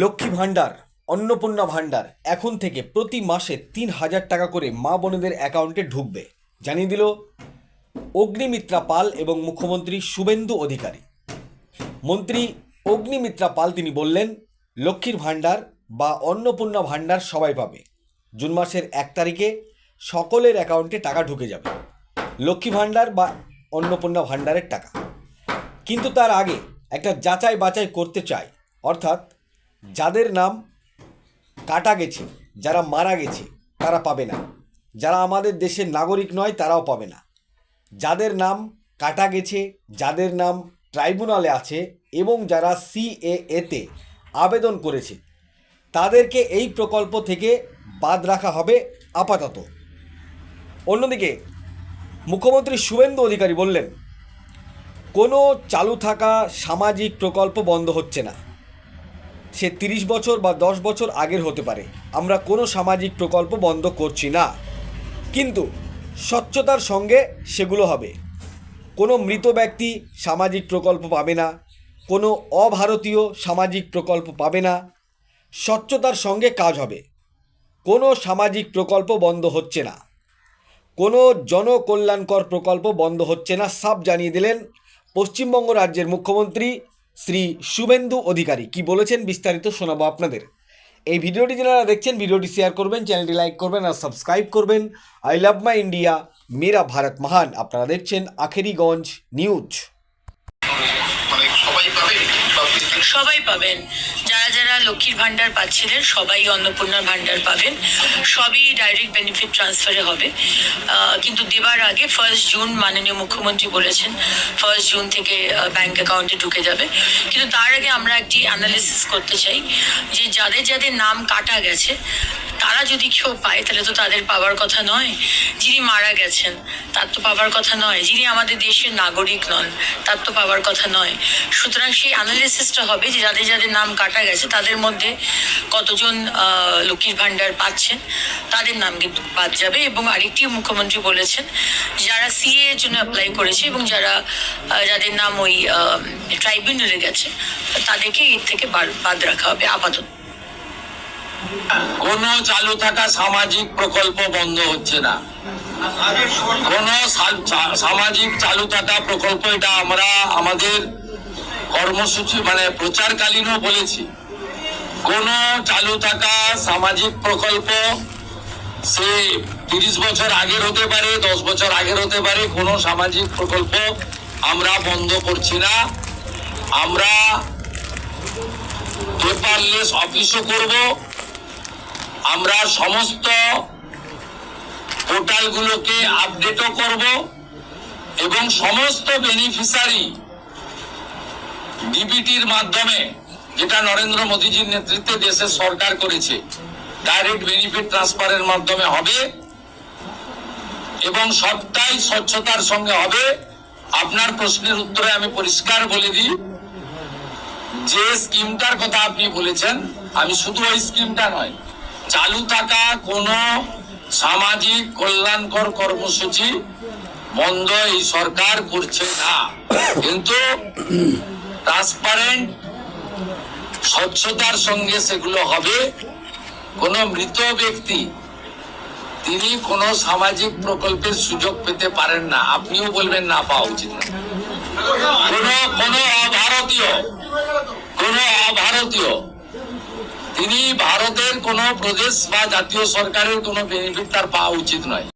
লক্ষ্মী ভাণ্ডার, অন্নপূর্ণা ভাণ্ডার এখন থেকে প্রতি মাসে ৩,০০০ টাকা করে মা বোনেদের অ্যাকাউন্টে ঢুকবে, জানিয়ে দিল অগ্নিমিত্রা পাল এবং মুখ্যমন্ত্রী শুভেন্দু অধিকারী। মন্ত্রী অগ্নিমিত্রা পাল তিনি বললেন, লক্ষ্মীর ভাণ্ডার বা অন্নপূর্ণা ভাণ্ডার সবাই পাবে। জুন মাসের ১ তারিখে সকলের অ্যাকাউন্টে টাকা ঢুকে যাবে, লক্ষ্মী ভাণ্ডার বা অন্নপূর্ণা ভাণ্ডারের টাকা। কিন্তু তার আগে একটা যাচাই বাছাই করতে চাই, অর্থাৎ যাদের নাম কাটা গেছে, যারা মারা গেছে তারা পাবে না, যারা আমাদের দেশের নাগরিক নয় তারাও পাবে না। যাদের নাম কাটা গেছে, যাদের নাম ট্রাইব্যুনালে আছে এবং যারা সিএএতে আবেদন করেছে তাদেরকে এই প্রকল্প থেকে বাদ রাখা হবে আপাতত। অন্যদিকে মুখ্যমন্ত্রী শুভেন্দু অধিকারী বললেন, কোনো চালু থাকা সামাজিক প্রকল্প বন্ধ হচ্ছে না, সে ৩০ বছর বা ১০ বছর আগের হতে পারে। আমরা কোনো সামাজিক প্রকল্প বন্ধ করছি না, কিন্তু স্বচ্ছতার সঙ্গে সেগুলো হবে। কোনো মৃত ব্যক্তি সামাজিক প্রকল্প পাবে না, কোনো অভারতীয় সামাজিক প্রকল্প পাবে না, স্বচ্ছতার সঙ্গে কাজ হবে। কোনো সামাজিক প্রকল্প বন্ধ হচ্ছে না, কোনো জনকল্যাণকর প্রকল্প বন্ধ হচ্ছে না, সাফ জানিয়ে দিলেন পশ্চিমবঙ্গ রাজ্যের মুখ্যমন্ত্রী শ্রী শুভেন্দু অধিকারী। কি বলেছেন বিস্তারিত শোনাবো আপনাদের। এই ভিডিওটি যারা দেখছেন ভিডিওটি শেয়ার করবেন, চ্যানেলটি লাইক করবেন আর সাবস্ক্রাইব করবেন। আই লাভ মাই ইন্ডিয়া, মেরা ভারত মহান। আপনারা দেখছেন আখেরিগঞ্জ নিউজ। সবাই পাবেন, যারা যারা লক্ষ্মীর ভান্ডার পাচ্ছিলেন সবাই অন্নপূর্ণার ভান্ডার পাবেন। সবই ডাইরেক্ট বেনিফিট ট্রান্সফারে হবে, কিন্তু দেবার আগে 1 জুন মাননীয় মুখ্যমন্ত্রী বলেছেন 1 জুন থেকে ব্যাংক অ্যাকাউন্টে ঢুকে যাবে। কিন্তু তার আগে আমরা একটি অ্যানালিসিস করতে চাই যে যাদের যাদের নাম কাটা গেছে তারা যদি কেউ পায় তাহলে তো তাদের পাওয়ার কথা নয়। যিনি মারা গেছেন তার তো পাওয়ার কথা নয়, যিনি আমাদের দেশের নাগরিক নন তার তো পাওয়ার কথা নয়। সুতরাং সেই অ্যানালিসিসটা হবে যে যাদের যাদের নাম কাটা গেছে তাদের মধ্যে কতজন লক্ষ্মীর ভাণ্ডার পাচ্ছেন, তাদের নাম কিন্তু বাদ যাবে। এবং আরেকটি মুখ্যমন্ত্রী বলেছেন যারা সিএ এর জন্য অ্যাপ্লাই করেছে এবং যাদের নাম ওই ট্রাইব্যুনালে গেছে তাদেরকে এর থেকে বাদ রাখা হবে আপাতত। কোন চালু থাকা সামাজিক প্রকল্প বন্ধ হচ্ছে না। কোন সামাজিক চালু থাকা প্রকল্প, এটা আমরা আমাদের কর্মসূচি প্রচারকালীনও বলেছি। কোন চালু থাকা সামাজিক প্রকল্প সে ৩০ বছর আগের হতে পারে, ১০ বছর আগের হতে পারে, কোন সামাজিক প্রকল্প আমরা বন্ধ করছি না। আমরা পেপারলেস অফিসও করব, আমরা সমস্ত পোর্টালগুলোকে আপডেটও করব এবং সমস্ত বেনিফিশিয়ারি ডিবিটির মাধ্যমে, যেটা নরেন্দ্র মোদীজির নেতৃত্বে দেশের সরকার করেছে, ডাইরেক্ট বেনিফিট ট্রান্সফারের মাধ্যমে হবে এবং সবটাই স্বচ্ছতার সঙ্গে হবে। আপনার প্রশ্নের উত্তরে আমি পরিষ্কার বলে দিই, যে স্কিমটার কথা আপনি বলেছেন, আমি শুধু ওই স্কিমটা নয়, চালু থাকা কোন সামাজিক কল্যাণকর কর্মসূচি বন্ধ এই সরকার করছে না, কিন্তু ট্রান্সপারেন্ট স্বচ্ছতার সঙ্গে সেগুলো হবে। কোন মৃত ব্যক্তি তিনি কোন সামাজিক প্রকল্পের সুযোগ পেতে পারেন না, আপনিও বলবেন না পাওয়া উচিত না। কোন অভারতীয় তিনি ভারতের কোন প্রদেশ বা জাতীয় সরকারের কোন বেনিফিট তার পাওয়া উচিত নয়।